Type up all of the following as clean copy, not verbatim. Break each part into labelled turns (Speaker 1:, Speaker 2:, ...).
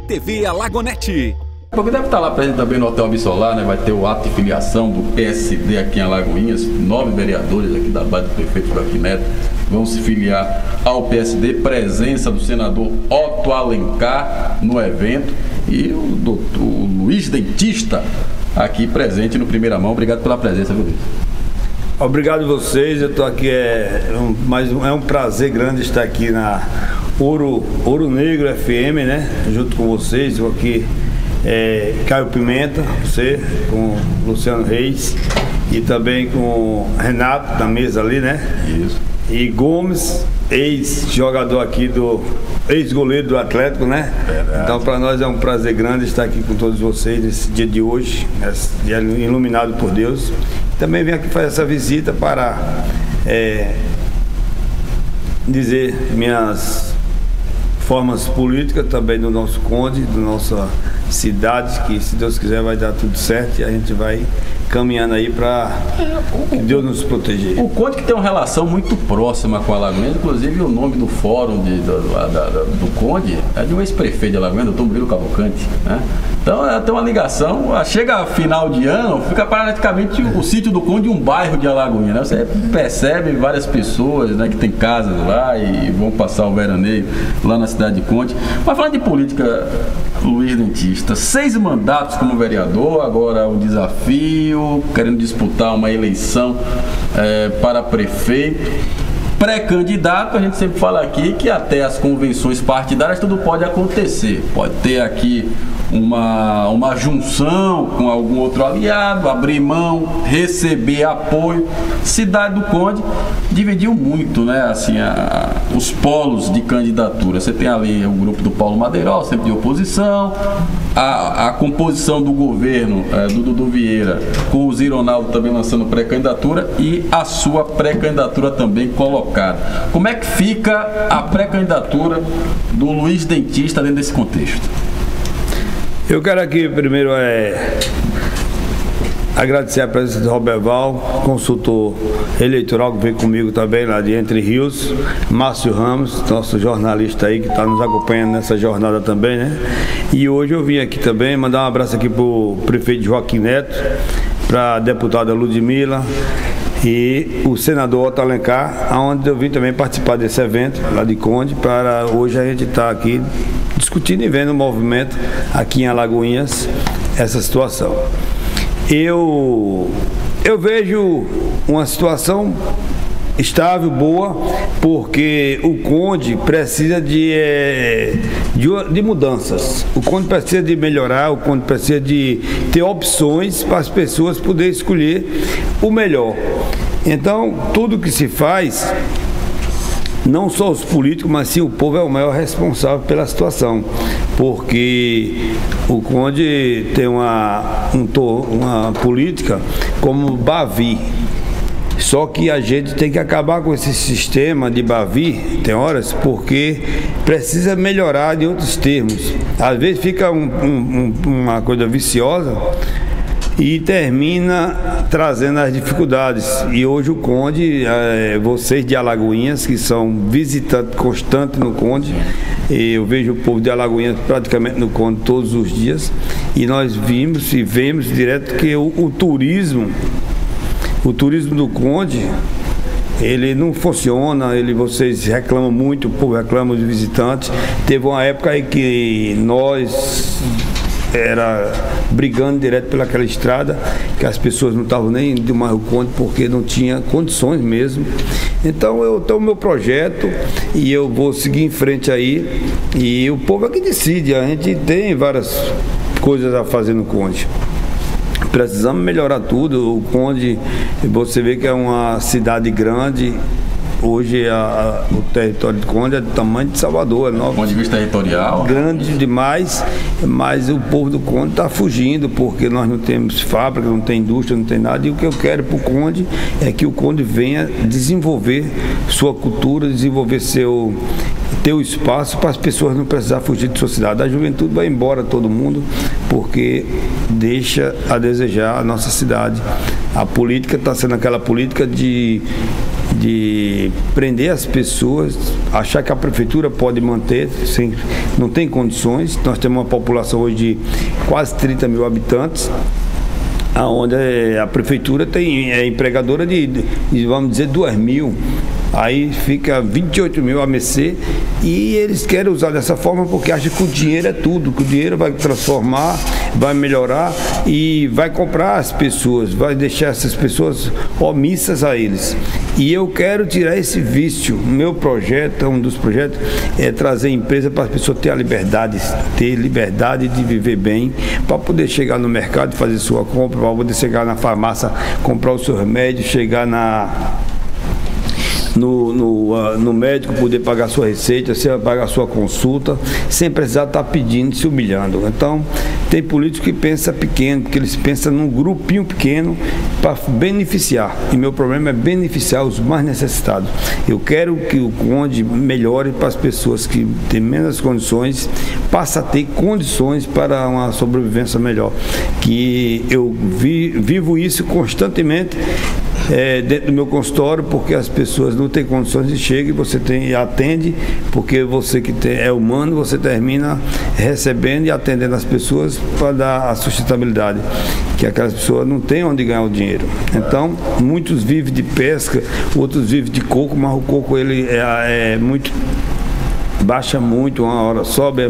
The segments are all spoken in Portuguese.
Speaker 1: TV Alagonet.
Speaker 2: Porque deve estar lá presente também no Hotel Absolar, né? Vai ter o ato de filiação do PSD aqui em Alagoinhas. 9 vereadores aqui da base do prefeito Joaquim Neto vão se filiar ao PSD. Presença do senador Otto Alencar no evento e o doutor Luiz Dentista aqui presente no Primeira Mão. Obrigado pela presença, viu, Luiz?
Speaker 3: Obrigado a vocês, eu estou aqui, é um prazer grande estar aqui na Ouro Negro FM, né? Junto com vocês, eu aqui, Caio Pimenta, você, com Luciano Reis e também com Renato na mesa ali, né? Isso. E Gomes, ex-jogador aqui ex-goleiro do Atlético, né? Verdade. Então para nós é um prazer grande estar aqui com todos vocês nesse dia de hoje, nesse dia iluminado por Deus. Também venho aqui fazer essa visita para dizer minhas formas políticas também do nosso conde, da nossa cidade, que se Deus quiser vai dar tudo certo e a gente vai caminhando aí para que Deus nos proteger.
Speaker 2: O conde que tem uma relação muito próxima com a Alagoinhas, inclusive o nome do fórum do conde é de um ex-prefeito de Alagoinhas, doutor Murilo Cavalcante, né? Então tem uma ligação, chega a final de ano, fica praticamente o sítio do conde um bairro de Alagoinhas, né? Você percebe várias pessoas, né, que tem casas lá e vão passar o veraneio lá na cidade de Conde. Mas falando de política, Luiz Dentista, 6 mandatos como vereador, agora o desafio, querendo disputar uma eleição para prefeito, pré-candidato. A gente sempre fala aqui que até as convenções partidárias tudo pode acontecer, pode ter aqui uma junção com algum outro aliado, abrir mão, receber apoio. Cidade do Conde dividiu muito, né, assim, os polos de candidatura. Você tem ali o grupo do Paulo Madeirol, sempre de oposição, a composição do governo do Dudu Vieira, com o Zironaldo também lançando pré-candidatura e a sua pré-candidatura também colocada. Como é que fica a pré-candidatura do Luiz Dentista dentro desse contexto?
Speaker 3: Eu quero aqui primeiro agradecer a presença do Roberval, consultor eleitoral que veio comigo também lá de Entre Rios, Márcio Ramos, nosso jornalista aí que está nos acompanhando nessa jornada também, né? E hoje eu vim aqui também mandar um abraço aqui para o prefeito Joaquim Neto, para a deputada Ludmila e o senador Otto Alencar, onde eu vim também participar desse evento lá de Conde, para hoje a gente estar aqui discutindo e vendo o movimento aqui em Alagoinhas, essa situação. Eu vejo uma situação estável, boa, porque o Conde precisa de mudanças. O Conde precisa de melhorar, o Conde precisa de ter opções para as pessoas poderem escolher o melhor. Então, tudo que se faz, não só os políticos, mas sim o povo é o maior responsável pela situação, porque o Conde tem uma política como Bavi. Só que a gente tem que acabar com esse sistema de Bavi, tem horas, porque precisa melhorar de outros termos. Às vezes fica uma coisa viciosa e termina trazendo as dificuldades. E hoje o Conde, vocês de Alagoinhas, que são visitantes constantes no Conde, eu vejo o povo de Alagoinhas praticamente no Conde todos os dias, e nós vimos e vemos direto que o turismo do Conde, ele não funciona, vocês reclamam muito, o povo reclama dos visitantes. Teve uma época aí que nós era brigando direto pelaquela estrada, que as pessoas não estavam nem indo mais o Conde porque não tinha condições mesmo. Então eu tenho o meu projeto e eu vou seguir em frente aí, e o povo é que decide. A gente tem várias coisas a fazer no Conde. Precisamos melhorar tudo. O Conde, você vê que é uma cidade grande. Hoje o território de Conde é do tamanho de Salvador, do
Speaker 2: ponto de vista territorial,
Speaker 3: grande demais, mas o povo do Conde está fugindo, porque nós não temos fábrica, não tem indústria, não tem nada. E o que eu quero para o Conde é que o Conde venha desenvolver sua cultura, desenvolver ter o espaço para as pessoas não precisar fugir de sua cidade. A juventude vai embora, todo mundo, porque deixa a desejar a nossa cidade. A política está sendo aquela política de prender as pessoas, achar que a prefeitura pode manter sem não tem condições. Nós temos uma população hoje de quase 30 mil habitantes, onde a prefeitura é empregadora de vamos dizer, 2 mil. Aí fica 28 mil a mercê, e eles querem usar dessa forma porque acham que o dinheiro é tudo, que o dinheiro vai transformar, vai melhorar e vai comprar as pessoas, vai deixar essas pessoas omissas a eles. E eu quero tirar esse vício. Meu projeto, um dos projetos, é trazer empresa para as pessoas ter liberdade de viver bem, para poder chegar no mercado e fazer sua compra, para poder chegar na farmácia, comprar o seu remédio, chegar no médico, poder pagar sua receita, pagar sua consulta, sem precisar estar pedindo, se humilhando. Então, tem políticos que pensam pequeno, porque eles pensam num grupinho pequeno para beneficiar. E meu problema é beneficiar os mais necessitados. Eu quero que o Conde melhore para as pessoas que têm menos condições, passe a ter condições para uma sobrevivência melhor. Que eu vivo isso constantemente dentro do meu consultório, porque as pessoas não têm condições de chegar e você atende, porque você que é humano, você termina recebendo e atendendo as pessoas para dar a sustentabilidade, que aquelas pessoas não têm onde ganhar o dinheiro. Então, muitos vivem de pesca, outros vivem de coco, mas o coco ele baixa muito, uma hora sobe, é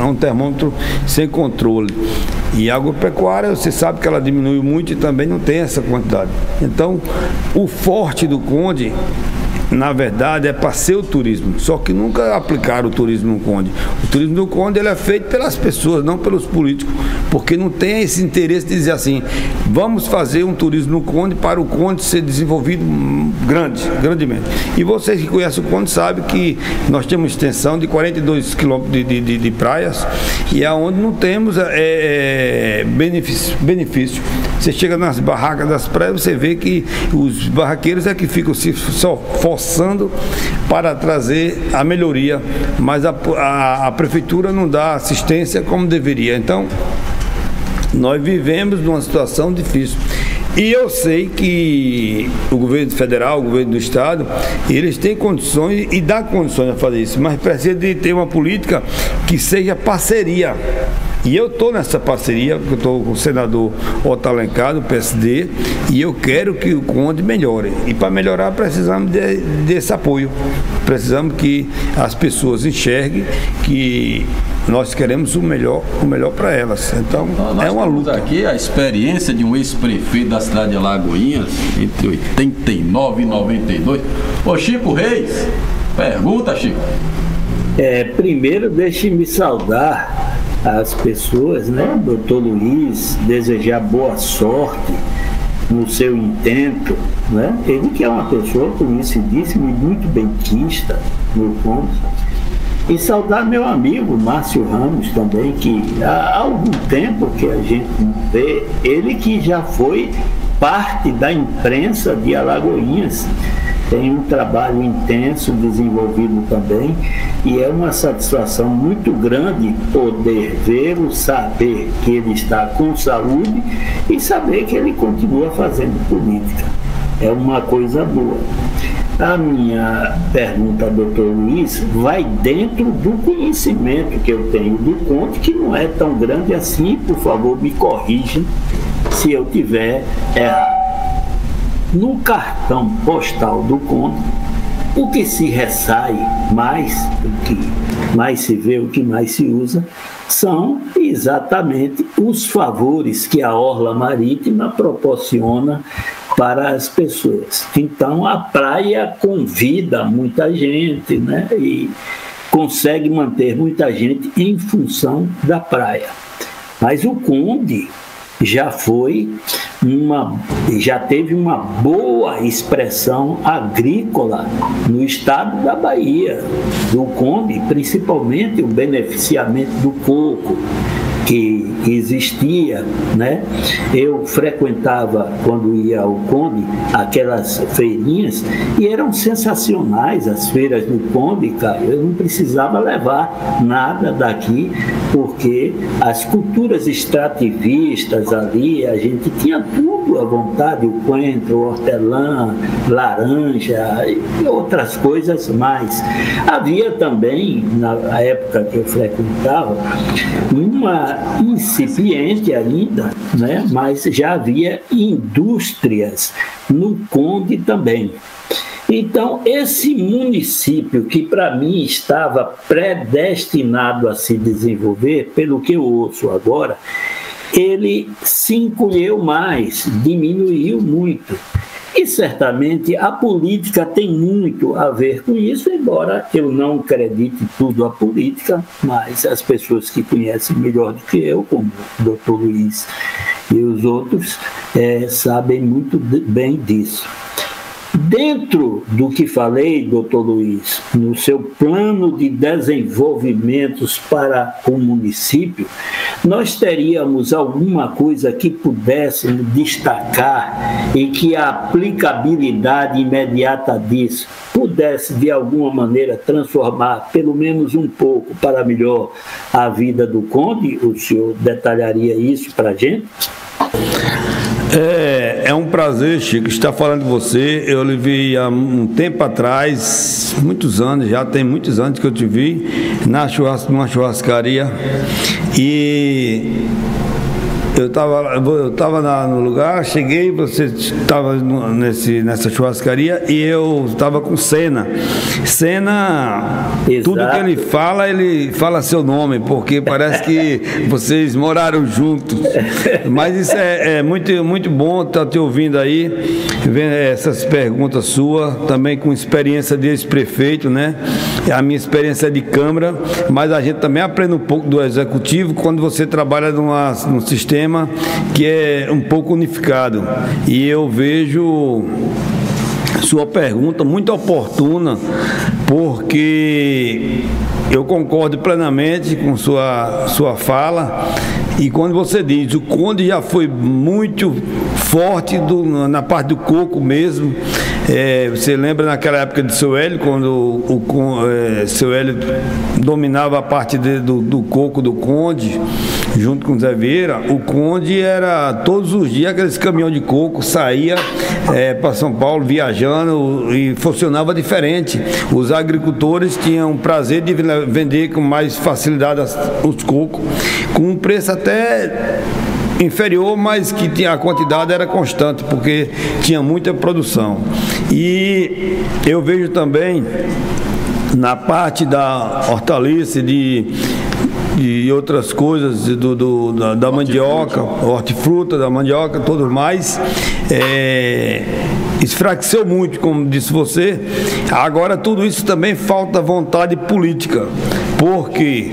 Speaker 3: um termômetro sem controle. E a agropecuária, você sabe que ela diminuiu muito e também não tem essa quantidade. Então, o forte do Conde, na verdade, é para ser o turismo. Só que nunca aplicaram o turismo no Conde. O turismo do Conde ele é feito pelas pessoas, não pelos políticos, porque não tem esse interesse de dizer assim, vamos fazer um turismo no Conde para o Conde ser desenvolvido grandemente. E vocês que conhecem o Conde sabem que nós temos extensão de 42 quilômetros de praias, e é onde não temos benefício. Você chega nas barracas das praias, você vê que os barraqueiros é que ficam se só forçando para trazer a melhoria, mas a prefeitura não dá assistência como deveria. Então, nós vivemos numa situação difícil. E eu sei que o governo federal, o governo do estado, eles têm condições e dá condições de fazer isso, mas precisa de ter uma política que seja parceria. E eu estou nessa parceria, porque eu estou com o senador Otto Alencar, do PSD, e eu quero que o Conde melhore. E para melhorar precisamos desse apoio. Precisamos que as pessoas enxerguem que nós queremos o melhor para elas. Então, é uma luta.
Speaker 2: Aqui a experiência de um ex-prefeito da cidade de Alagoinhas, entre 89 e 92. Ô Chico Reis, pergunta, Chico.
Speaker 1: Primeiro, deixe-me saudar as pessoas, né? Doutor Luiz, desejar boa sorte no seu intento, né? Ele que é uma pessoa conhecidíssima e muito benquista no Conde. E saudar meu amigo Márcio Ramos também, que há algum tempo que a gente não vê, ele que já foi parte da imprensa de Alagoinhas, tem um trabalho intenso desenvolvido também, e é uma satisfação muito grande poder vê-lo, saber que ele está com saúde e saber que ele continua fazendo política. É uma coisa boa. A minha pergunta, doutor Luiz, vai dentro do conhecimento que eu tenho do Conde, que não é tão grande assim. Por favor, me corrija se eu tiver errado. No cartão postal do Conde, o que se ressai mais, o que mais se vê, o que mais se usa, são exatamente os favores que a Orla Marítima proporciona para as pessoas. Então, a praia convida muita gente, né? E consegue manter muita gente em função da praia. Mas o Conde já teve uma boa expressão agrícola no estado da Bahia, do Conde, principalmente o beneficiamento do coco, que existia, né? Eu frequentava, quando ia ao Conde, aquelas feirinhas, e eram sensacionais as feiras do Conde, cara. Eu não precisava levar nada daqui, porque as culturas extrativistas ali, a gente tinha tudo à vontade, o coentro, o hortelã, laranja e outras coisas mais. Havia também, na época que eu frequentava, uma incipiente ainda, né? Mas já havia indústrias no Conde também. Então, esse município que para mim estava predestinado a se desenvolver, pelo que eu ouço agora, ele se encolheu mais, diminuiu muito. E certamente a política tem muito a ver com isso, embora eu não acredite tudo à política, mas as pessoas que conhecem melhor do que eu, como o doutor Luiz e os outros, sabem muito bem disso. Dentro do que falei, doutor Luiz, no seu plano de desenvolvimentos para o município, nós teríamos alguma coisa que pudéssemos destacar e que a aplicabilidade imediata disso pudesse, de alguma maneira, transformar, pelo menos um pouco, para melhor a vida do Conde? O senhor detalharia isso para a gente?
Speaker 3: É um prazer, Chico, estar falando com você. Eu lhe vi há um tempo atrás, muitos anos, já tem muitos anos que eu te vi numa churrascaria, e eu estava no lugar, cheguei, você estava nessa churrascaria, e eu estava com Senna. Senna, tudo que ele fala seu nome, porque parece que vocês moraram juntos. Mas isso é muito, muito bom estar te ouvindo aí, vendo essas perguntas suas, também com experiência de ex-prefeito, né? A minha experiência é de Câmara, mas a gente também aprende um pouco do Executivo quando você trabalha num sistema que é um pouco unificado. E eu vejo sua pergunta muito oportuna, porque eu concordo plenamente com sua fala. E quando você diz, o Conde já foi muito forte na parte do coco mesmo. Você lembra naquela época de seu Hélio, quando seu Hélio dominava a parte do coco do Conde, junto com o Zé Vieira. O Conde era todos os dias aqueles caminhões de coco, saía para São Paulo viajando, e funcionava diferente. Os agricultores tinham o prazer de vender com mais facilidade os cocos, com um preço até inferior, mas que a quantidade era constante, porque tinha muita produção. E eu vejo também na parte da hortaliça, de outras coisas, da mandioca, hortifruta, da mandioca, tudo mais, esfraqueceu muito, como disse você. Agora tudo isso também falta vontade política, porque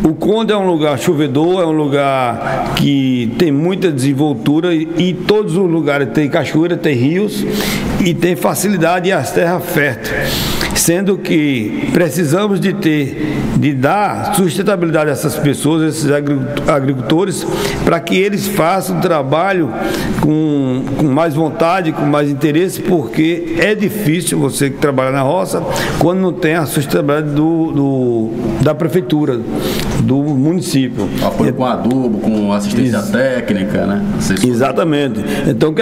Speaker 3: o Conde é um lugar chovedor, é um lugar que tem muita desenvoltura, e todos os lugares tem cachoeira, tem rios e tem facilidade e as terras férteis. Sendo que precisamos de dar sustentabilidade a essas pessoas, esses agricultores, para que eles façam o trabalho com mais vontade, com mais interesse, porque é difícil você que trabalha na roça quando não tem a sustentabilidade da prefeitura, do município.
Speaker 2: Apoio com adubo, com assistência técnica, né?
Speaker 3: Exatamente. Então,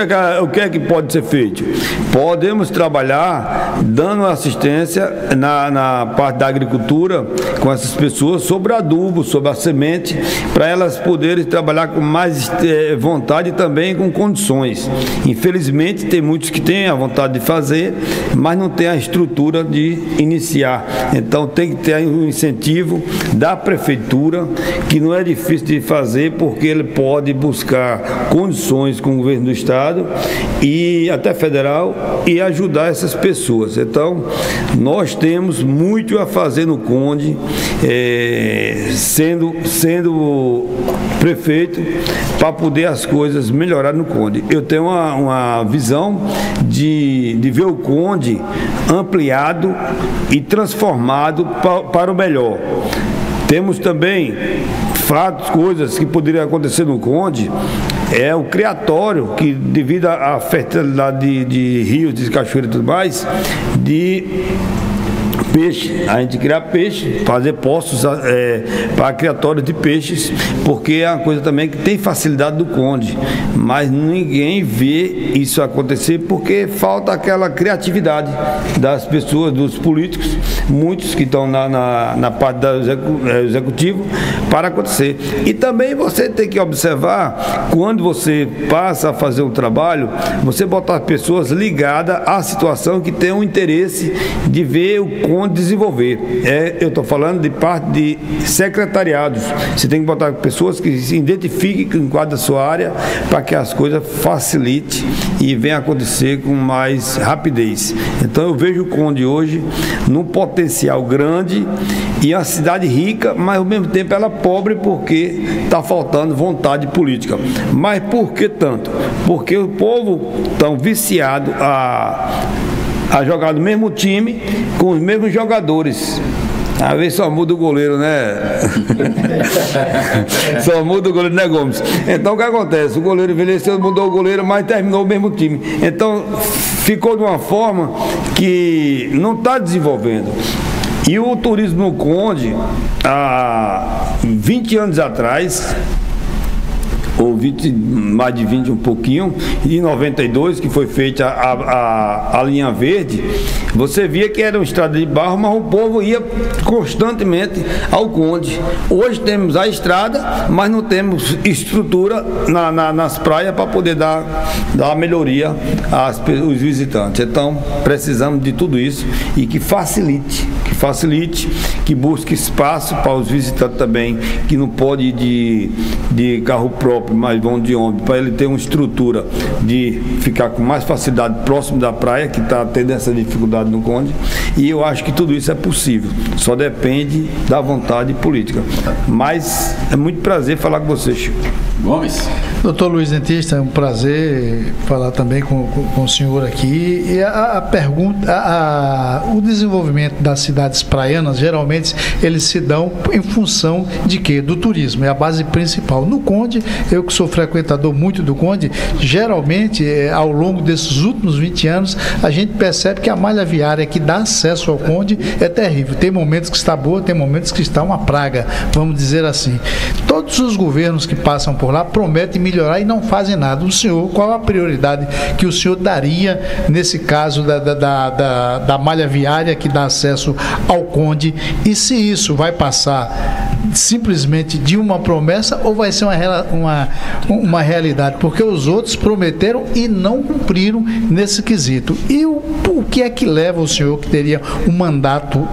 Speaker 3: o que é que pode ser feito? Podemos trabalhar dando assistência na parte da agricultura com essas pessoas sobre adubo, sobre a semente, para elas poderem trabalhar com mais vontade e também com condições. Infelizmente, tem muitos que têm a vontade de fazer, mas não tem a estrutura de iniciar. Então, tem que ter um incentivo da prefeitura, que não é difícil de fazer, porque ele pode buscar condições com o governo do estado e até federal e ajudar essas pessoas. Então, nós temos muito a fazer no Conde, sendo prefeito, para poder as coisas melhorarem no Conde. Eu tenho uma visão de ver o Conde ampliado e transformado para o melhor. Temos também fatos, coisas que poderiam acontecer no Conde, é o criatório, que devido à fertilidade de rios, de cachoeiras e tudo mais, de peixe, a gente criar peixe, fazer poços para criatório de peixes, porque é uma coisa também que tem facilidade do Conde, mas ninguém vê isso acontecer porque falta aquela criatividade das pessoas, dos políticos, muitos que estão na parte do executivo, para acontecer. E também você tem que observar, quando você passa a fazer um trabalho, você botar pessoas ligadas à situação, que tem um interesse de ver o Conde desenvolver. Eu estou falando de parte de secretariados. Você tem que botar pessoas que se identifiquem com cada sua área, para que as coisas facilitem e venham acontecer com mais rapidez. Então eu vejo o Conde hoje num potencial grande e uma cidade rica, mas ao mesmo tempo ela pobre, porque está faltando vontade política. Mas por que tanto? Porque o povo está viciado a jogar no mesmo time, com os mesmos jogadores. Às vezes só muda o goleiro, né? Só muda o goleiro, né, Gomes? Então o que acontece? O goleiro envelheceu, mudou o goleiro, mas terminou o mesmo time. Então ficou de uma forma que não está desenvolvendo. E o turismo no Conde, há 20 anos atrás, ou mais de 20 um pouquinho, em 92, que foi feita a linha verde, você via que era uma estrada de barro, mas o povo ia constantemente ao Conde. Hoje temos a estrada, mas não temos estrutura nas praias para poder dar melhoria aos visitantes. Então precisamos de tudo isso, e que facilite, que busque espaço para os visitantes também, que não pode ir de carro próprio, mas vão de ônibus, para ele ter uma estrutura de ficar com mais facilidade próximo da praia, que está tendo essa dificuldade no Conde. E eu acho que tudo isso é possível, só depende da vontade política. Mas é muito prazer falar com você, Chico.
Speaker 2: Gomes.
Speaker 4: Doutor Luiz Dentista, é um prazer falar também com o senhor aqui. E a pergunta, o desenvolvimento das cidades praianas, geralmente eles se dão em função de quê? Do turismo, é a base principal. No Conde, eu que sou frequentador muito do Conde, geralmente ao longo desses últimos 20 anos, a gente percebe que a malha viária que dá acesso ao Conde é terrível. Tem momentos que está boa, tem momentos que está uma praga, vamos dizer assim. Todos os governos que passam por lá prometem melhorar e não fazem nada. O senhor, qual a prioridade que o senhor daria nesse caso da malha viária que dá acesso ao Conde, e se isso vai passar simplesmente de uma promessa ou vai ser uma realidade? Porque os outros prometeram e não cumpriram nesse quesito. E o que é que leva o senhor, que teria um mandato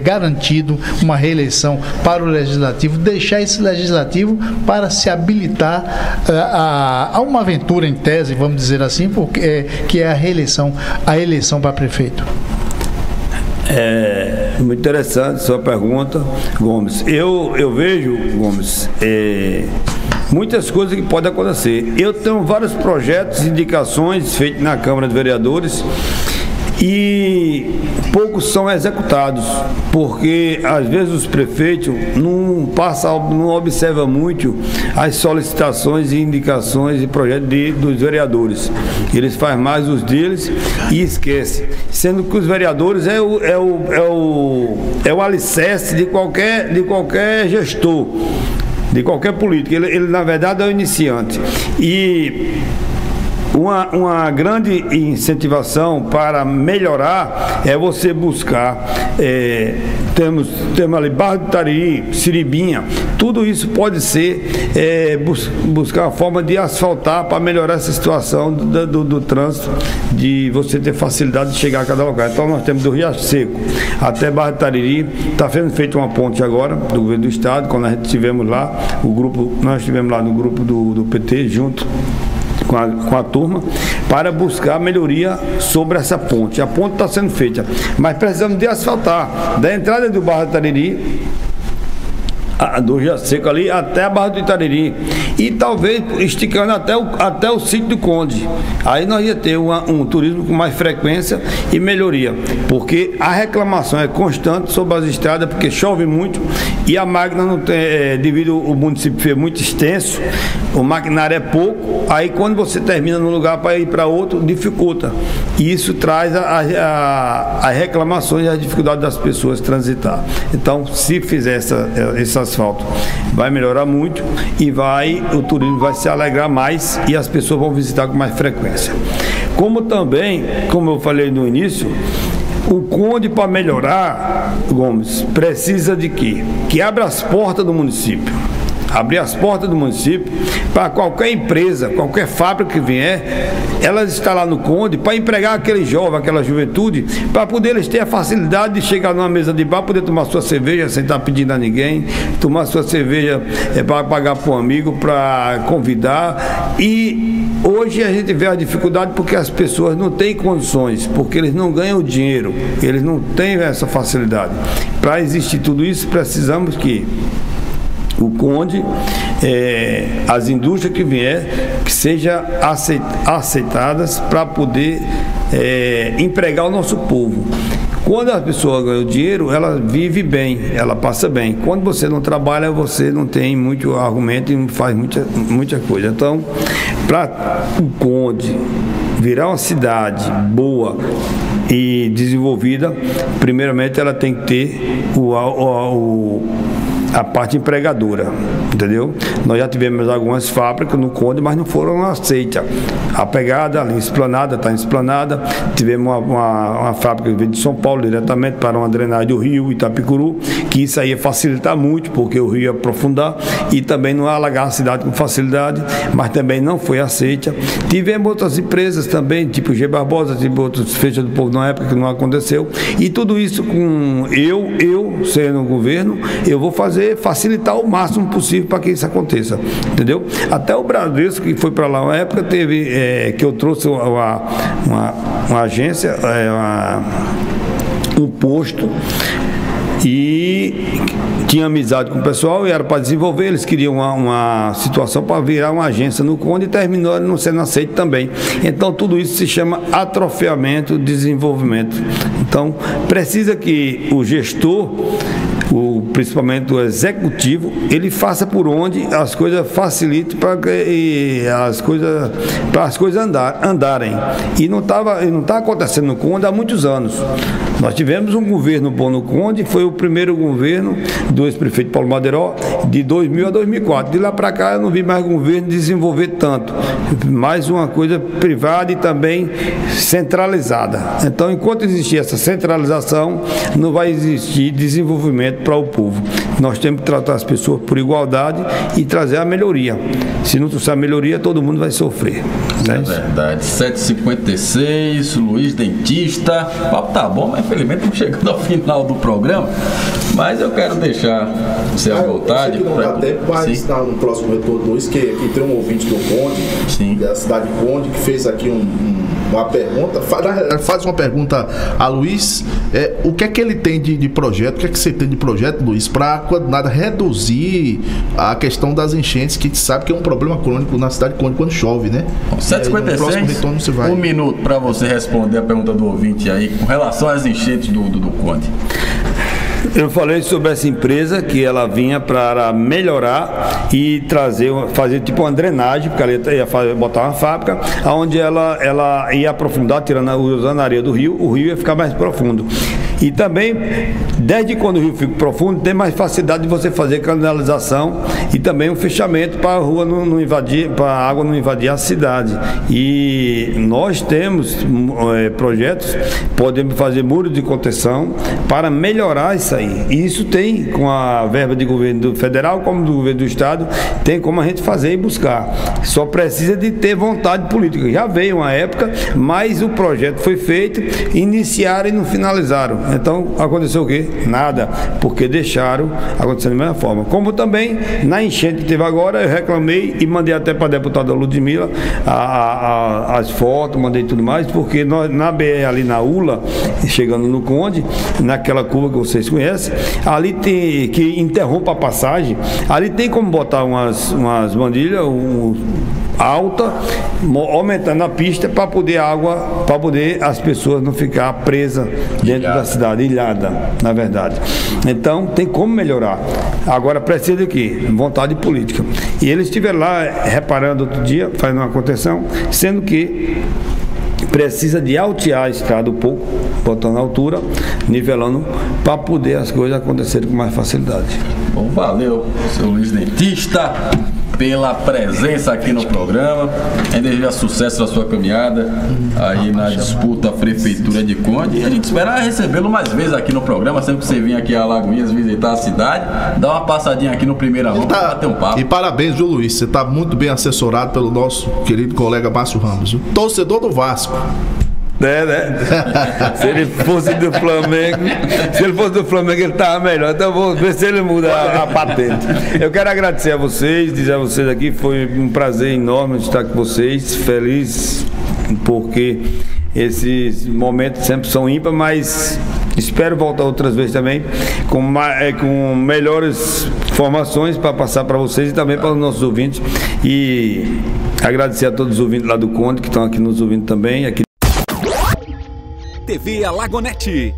Speaker 4: garantido, uma reeleição para o Legislativo, deixar esse Legislativo para se habilitar a uma aventura, em tese, vamos dizer assim, porque, que é a eleição para prefeito?
Speaker 3: É muito interessante sua pergunta, Gomes. Eu vejo, Gomes, muitas coisas que podem acontecer. Eu tenho vários projetos, indicações feitos na Câmara de Vereadores, e poucos são executados, porque às vezes os prefeitos não observam muito as solicitações e indicações e projetos dos vereadores. Eles fazem mais os deles e esquecem, sendo que os vereadores é o alicerce de qualquer gestor, de qualquer político. Ele na verdade é o iniciante. E uma grande incentivação para melhorar é você buscar, temos ali Barra do Tariri, Siribinha, tudo isso pode ser buscar uma forma de asfaltar para melhorar essa situação do trânsito, de você ter facilidade de chegar a cada lugar. Então nós temos do Riacho Seco até Barra do Tariri, está sendo feita uma ponte agora do governo do estado. Quando a gente estivemos lá, nós estivemos lá no grupo do PT junto com a turma, para buscar melhoria sobre essa ponte. A ponte está sendo feita, mas precisamos de asfaltar da entrada do Barra do Tariri do Rio Seco ali até a Barra do Itariri, e talvez esticando até o sítio do Conde. Aí nós ia ter um turismo com mais frequência e melhoria, porque a reclamação é constante sobre as estradas, porque chove muito e a máquina não tem, devido ao município ser muito extenso, o maquinário é pouco, aí quando você termina num lugar para ir para outro, dificulta. E isso traz as reclamações e as dificuldades das pessoas transitar. Então, se fizer esse asfalto, vai melhorar muito e o turismo vai se alegrar mais e as pessoas vão visitar com mais frequência. Como também, como eu falei no início, o Conde, para melhorar, Gomes, precisa de quê? Que abra as portas do município. Abrir as portas do município para qualquer empresa, qualquer fábrica que vier, elas estão lá no Conde para empregar aquele jovem, aquela juventude, para poder eles terem a facilidade de chegar numa mesa de bar, poder tomar sua cerveja sem estar pedindo a ninguém, tomar sua cerveja para pagar para um amigo, para convidar. E hoje a gente vê a dificuldade porque as pessoas não têm condições, porque eles não ganham dinheiro, eles não têm essa facilidade. Para existir tudo isso, precisamos que o Conde, as indústrias que vier, que sejam aceitadas para poder empregar o nosso povo. Quando a pessoa ganha o dinheiro, ela vive bem, ela passa bem. Quando você não trabalha, você não tem muito argumento e não faz muita coisa. Então, para o Conde virar uma cidade boa e desenvolvida, primeiramente ela tem que ter a parte empregadora, entendeu? Nós já tivemos algumas fábricas no Conde, mas não foram aceitas. A pegada ali, Esplanada, está em Esplanada. Tivemos uma fábrica que veio de São Paulo diretamente para uma drenagem do rio Itapicuru, que isso aí ia facilitar muito, porque o rio ia aprofundar e também não ia alagar a cidade com facilidade, mas também não foi aceita. Tivemos outras empresas também, tipo G Barbosa, tipo outros Feitas do Povo na época, que não aconteceu. E tudo isso com eu sendo o governo, eu vou facilitar o máximo possível para que isso aconteça, entendeu? Até o Bradesco, que foi para lá uma época, teve que eu trouxe uma agência, um posto, e tinha amizade com o pessoal e era para desenvolver. Eles queriam uma situação para virar uma agência no Conde e terminou não sendo aceito também. Então tudo isso se chama atrofiamento, desenvolvimento. Então precisa que o gestor, principalmente o executivo, ele faça por onde as coisas facilitem para as coisas andarem. E não está acontecendo no Conde há muitos anos. Nós tivemos um governo bom no Conde, foi o primeiro governo do ex-prefeito Paulo Madeiró, de 2000 a 2004. De lá para cá eu não vi mais governo desenvolver tanto. Mais uma coisa privada e também centralizada. Então, enquanto existir essa centralização, não vai existir desenvolvimento para o povo. Nós temos que tratar as pessoas por igualdade e trazer a melhoria. Se não trouxer a melhoria, todo mundo vai sofrer.
Speaker 2: É verdade. 7h56, Luiz Dentista. O papo tá bom, mas infelizmente estamos chegando ao final do programa. Mas eu quero deixar você à vontade.
Speaker 5: Que não dá tempo, mas no próximo retorno 2, que tem um ouvinte do Conde,
Speaker 2: sim,
Speaker 5: da cidade de Conde, que fez aqui uma pergunta, faz uma pergunta a Luiz, o que é que ele tem de projeto, o que é que você tem de projeto, Luiz, para quando nada reduzir a questão das enchentes, que a gente sabe que é um problema crônico na cidade de Conde quando chove, né?
Speaker 2: 7h56, um minuto para você responder a pergunta do ouvinte aí, com relação às enchentes do Conde.
Speaker 3: Eu falei sobre essa empresa que ela vinha para melhorar e fazer tipo uma drenagem, porque ela ia botar uma fábrica, onde ela ia aprofundar, usando a areia do rio, o rio ia ficar mais profundo. E também, desde quando o rio fica profundo, tem mais facilidade de você fazer canalização e também um fechamento para a rua não invadir, para a água não invadir a cidade. E nós temos projetos, podemos fazer muros de contenção para melhorar isso aí. E isso tem, com a verba de governo federal, como do governo do estado, tem como a gente fazer e buscar. Só precisa de ter vontade política. Já veio uma época, mas o projeto foi feito, iniciaram e não finalizaram. Então, aconteceu o quê? Nada, porque deixaram acontecer da mesma forma. Como também, na enchente que teve agora, eu reclamei e mandei até para a deputada Ludmila as fotos, mandei tudo mais, porque na BR ali na ULA, chegando no Conde, naquela curva que vocês conhecem, ali tem, que interrompe a passagem, ali tem como botar umas bandilhas alta, aumentando a pista para poder as pessoas não ficar presas dentro da cidade, ilhada, na verdade. Então tem como melhorar. Agora precisa de quê? Vontade política. E eles estiveram lá reparando outro dia, fazendo uma contenção, sendo que precisa de altear a estrada um pouco, botando a altura, nivelando, para poder as coisas acontecerem com mais facilidade.
Speaker 2: Bom, valeu, seu Luiz Dentista, pela presença aqui no programa. Deseja sucesso na sua caminhada aí na disputa à Prefeitura de Conde. E a gente espera recebê-lo mais vezes aqui no programa, sempre que você vir aqui a Alagoinhas visitar a cidade, dá uma passadinha aqui no Primeira Mão para bater um papo.
Speaker 5: E parabéns, viu, Luiz? Você está muito bem assessorado pelo nosso querido colega Márcio Ramos, viu? Torcedor do Vasco.
Speaker 3: Né? Se ele fosse do Flamengo, ele estava melhor. Então eu vou ver se ele muda a patente. Eu quero agradecer a vocês, dizer a vocês aqui, foi um prazer enorme estar com vocês, feliz, porque esses momentos sempre são ímpares, mas espero voltar outras vezes também com melhores informações para passar para vocês e também para os nossos ouvintes. E agradecer a todos os ouvintes lá do Conde que estão aqui nos ouvindo também. Aqui
Speaker 6: TV Alagonete,